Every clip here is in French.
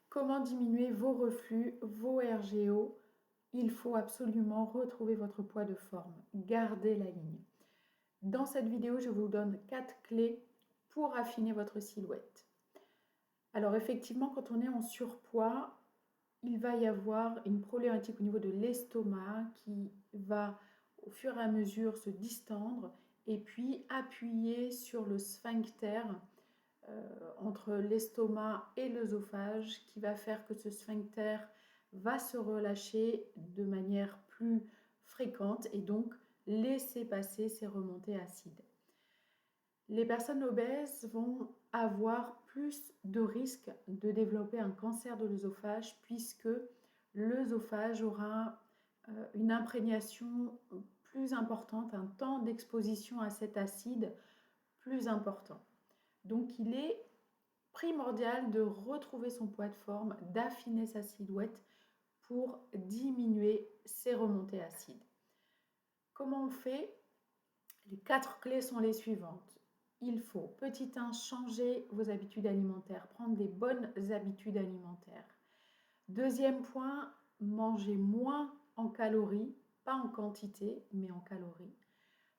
Comment diminuer vos reflux, vos RGO? Il faut absolument retrouver votre poids de forme. Gardez la ligne. Dans cette vidéo, je vous donne 4 clés pour affiner votre silhouette. Alors effectivement, quand on est en surpoids, il va y avoir une problématique au niveau de l'estomac qui va au fur et à mesure se distendre et puis appuyer sur le sphincter entre l'estomac et l'œsophage qui va faire que ce sphincter va se relâcher de manière plus fréquente et donc laisser passer ces remontées acides. Les personnes obèses vont avoir plus de risques de développer un cancer de l'œsophage puisque l'œsophage aura une imprégnation plus importante, un temps d'exposition à cet acide plus important. Donc il est primordial de retrouver son poids de forme, d'affiner sa silhouette pour diminuer ces remontées acides. Comment on fait? Les 4 clés sont les suivantes. Il faut, petit 1, changer vos habitudes alimentaires, prendre des bonnes habitudes alimentaires. Deuxième point, manger moins en calories, pas en quantité, mais en calories.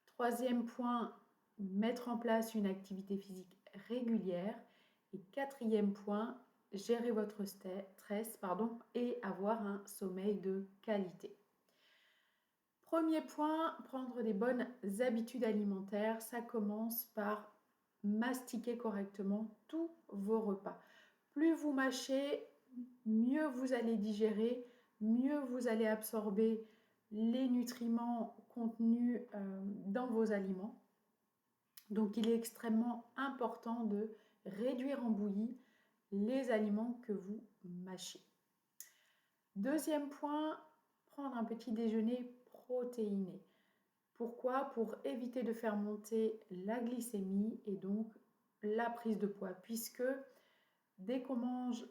Troisième point, mettre en place une activité physique régulière. Et quatrième point, gérer votre stress et avoir un sommeil de qualité. Premier point, prendre des bonnes habitudes alimentaires. Ça commence par mastiquer correctement tous vos repas. Plus vous mâchez, mieux vous allez digérer, mieux vous allez absorber les nutriments contenus dans vos aliments. Donc il est extrêmement important de réduire en bouillie les aliments que vous mâchez. Deuxième point, prendre un petit déjeuner protéiné. Pourquoi? Pour éviter de faire monter la glycémie et donc la prise de poids, puisque dès qu'on mange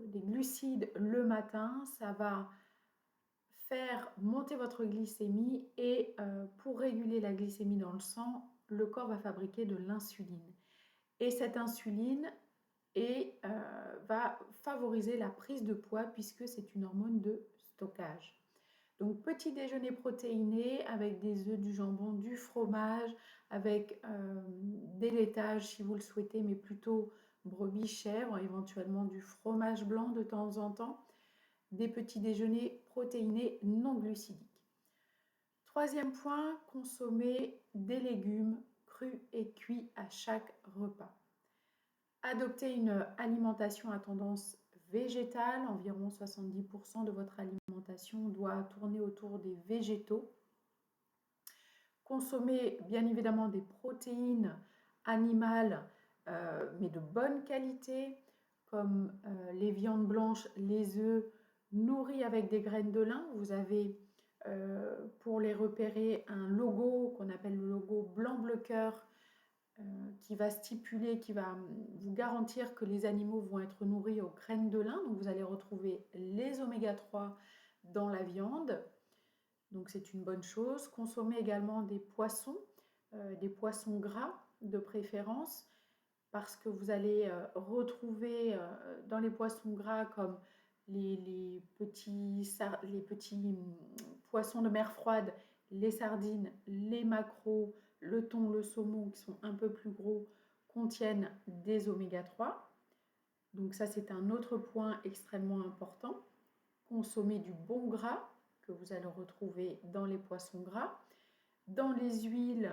des glucides le matin, ça va faire monter votre glycémie et pour réguler la glycémie dans le sang, le corps va fabriquer de l'insuline. Et cette insuline va favoriser la prise de poids puisque c'est une hormone de stockage. Donc petit déjeuner protéiné avec des œufs, du jambon, du fromage, avec des laitages si vous le souhaitez, mais plutôt brebis, chèvre, éventuellement du fromage blanc de temps en temps, des petits déjeuners protéinés non glucidiques. Troisième point, consommer des légumes crus et cuits à chaque repas. Adoptez une alimentation à tendance végétale, environ 70% de votre alimentation doit tourner autour des végétaux. Consommez bien évidemment des protéines animales, mais de bonne qualité, comme les viandes blanches, les œufs, nourris avec des graines de lin. Vous avez pour les repérer un logo qu'on appelle le logo blanc-bleu cœur, qui va stipuler, qui va vous garantir que les animaux vont être nourris aux graines de lin. Donc vous allez retrouver les oméga 3 dans la viande. Donc c'est une bonne chose. Consommez également des poissons gras de préférence, parce que vous allez retrouver dans les poissons gras comme les petits poissons de mer froide, les sardines, les maquereaux, le thon, le saumon qui sont un peu plus gros contiennent des oméga 3. Donc ça c'est un autre point extrêmement important. Consommer du bon gras que vous allez retrouver dans les poissons gras. Dans les huiles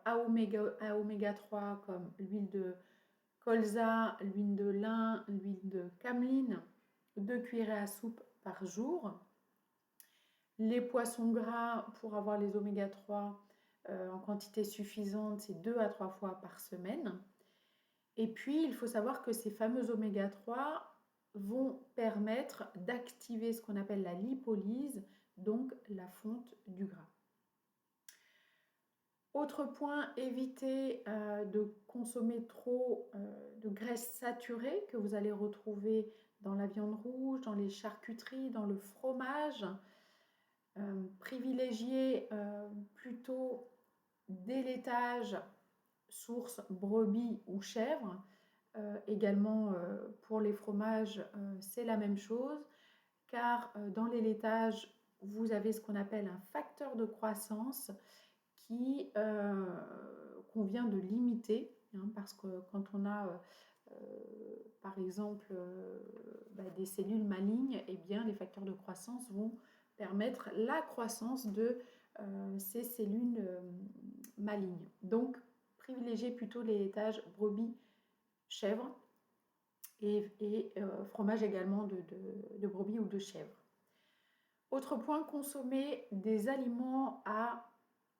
à oméga 3 comme l'huile de colza, l'huile de lin, l'huile de cameline, 2 cuillerées à soupe par jour. Les poissons gras, pour avoir les oméga 3 en quantité suffisante, c'est 2 à 3 fois par semaine. Et puis, il faut savoir que ces fameux oméga 3 vont permettre d'activer ce qu'on appelle la lipolyse, donc la fonte du gras. Autre point, évitez de consommer trop de graisses saturées que vous allez retrouver dans la viande rouge, dans les charcuteries, dans le fromage. Privilégiez plutôt des laitages source brebis ou chèvre Également, pour les fromages, c'est la même chose, car dans les laitages, vous avez ce qu'on appelle un facteur de croissance qu'on vient de limiter, hein, parce que quand on a par exemple des cellules malignes, eh bien, les facteurs de croissance vont permettre la croissance de ces cellules malignes. Donc, privilégiez plutôt les laitages brebis-chèvre et fromage également de brebis ou de chèvre. Autre point, consommer des aliments à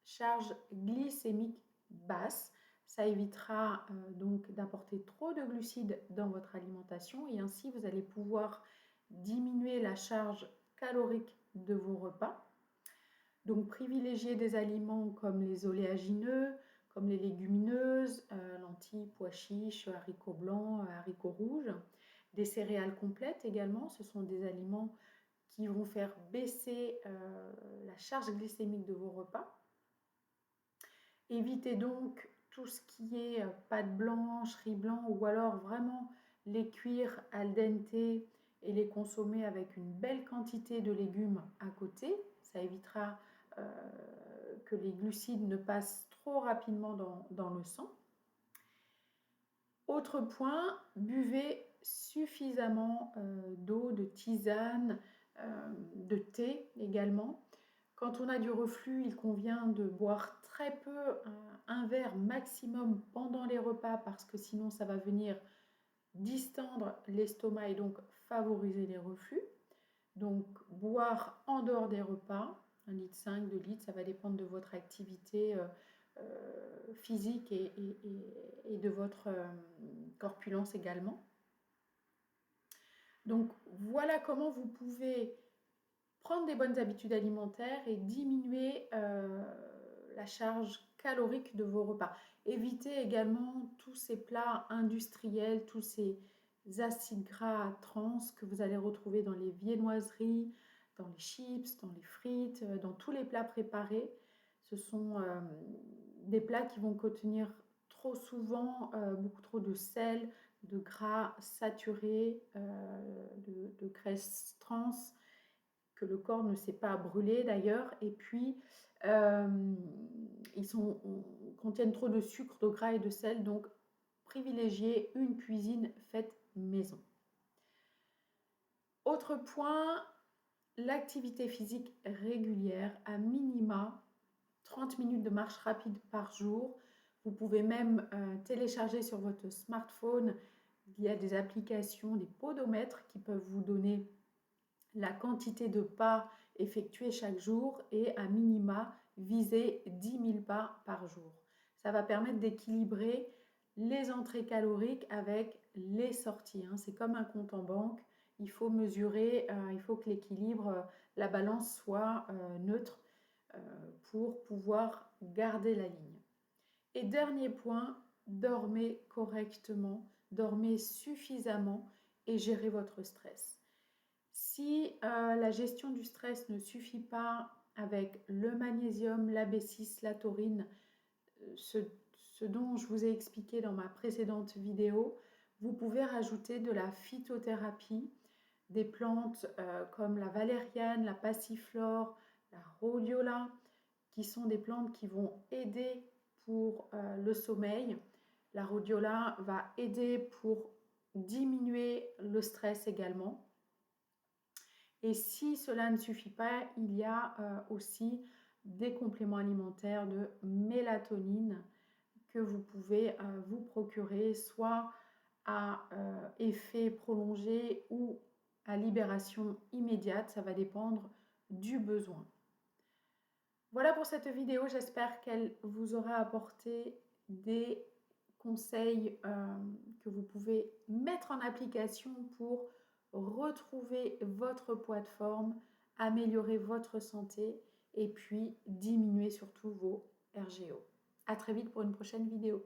charge glycémique basse. Ça évitera donc d'apporter trop de glucides dans votre alimentation et ainsi vous allez pouvoir diminuer la charge calorique de vos repas. Donc privilégiez des aliments comme les oléagineux, comme les légumineuses, lentilles, pois chiches, haricots blancs, haricots rouges. Des céréales complètes également, ce sont des aliments qui vont faire baisser la charge glycémique de vos repas. Évitez donc tout ce qui est pâte blanche, riz blanc ou alors vraiment les cuire al dente et les consommer avec une belle quantité de légumes à côté. Ça évitera que les glucides ne passent trop rapidement dans le sang. Autre point, buvez suffisamment d'eau, de tisane, de thé également. Quand on a du reflux, il convient de boire très peu, un verre maximum pendant les repas parce que sinon ça va venir distendre l'estomac et donc favoriser les reflux. Donc boire en dehors des repas, 1,5 litre, 2 litres, ça va dépendre de votre activité physique et de votre corpulence également. Donc voilà comment vous pouvez prendre des bonnes habitudes alimentaires et diminuer la charge calorique de vos repas. Évitez également tous ces plats industriels, tous ces acides gras trans que vous allez retrouver dans les viennoiseries, dans les chips, dans les frites, dans tous les plats préparés. Ce sont des plats qui vont contenir trop souvent beaucoup trop de sel, de gras saturés, de graisses trans, que le corps ne sait pas brûler d'ailleurs, et puis contiennent trop de sucre, de gras et de sel, donc privilégiez une cuisine faite maison. Autre point, l'activité physique régulière, à minima 30 minutes de marche rapide par jour. Vous pouvez même télécharger sur votre smartphone, il y a des applications, des podomètres qui peuvent vous donner la quantité de pas effectués chaque jour et à minima viser 10 000 pas par jour. Ça va permettre d'équilibrer les entrées caloriques avec les sorties. C'est comme un compte en banque. Il faut mesurer, il faut que l'équilibre, la balance soit neutre pour pouvoir garder la ligne. Et dernier point, dormez correctement, dormez suffisamment et gérez votre stress. Si la gestion du stress ne suffit pas avec le magnésium, la B6, la taurine, ce dont je vous ai expliqué dans ma précédente vidéo, vous pouvez rajouter de la phytothérapie, des plantes comme la valériane, la passiflore, la rhodiola, qui sont des plantes qui vont aider pour le sommeil. La rhodiola va aider pour diminuer le stress également. Et si cela ne suffit pas, il y a aussi des compléments alimentaires de mélatonine que vous pouvez vous procurer, soit à effet prolongé ou à libération immédiate. Ça va dépendre du besoin. Voilà pour cette vidéo. J'espère qu'elle vous aura apporté des conseils que vous pouvez mettre en application pour retrouver votre poids de forme, améliorer votre santé et puis diminuer surtout vos RGO. À très vite pour une prochaine vidéo.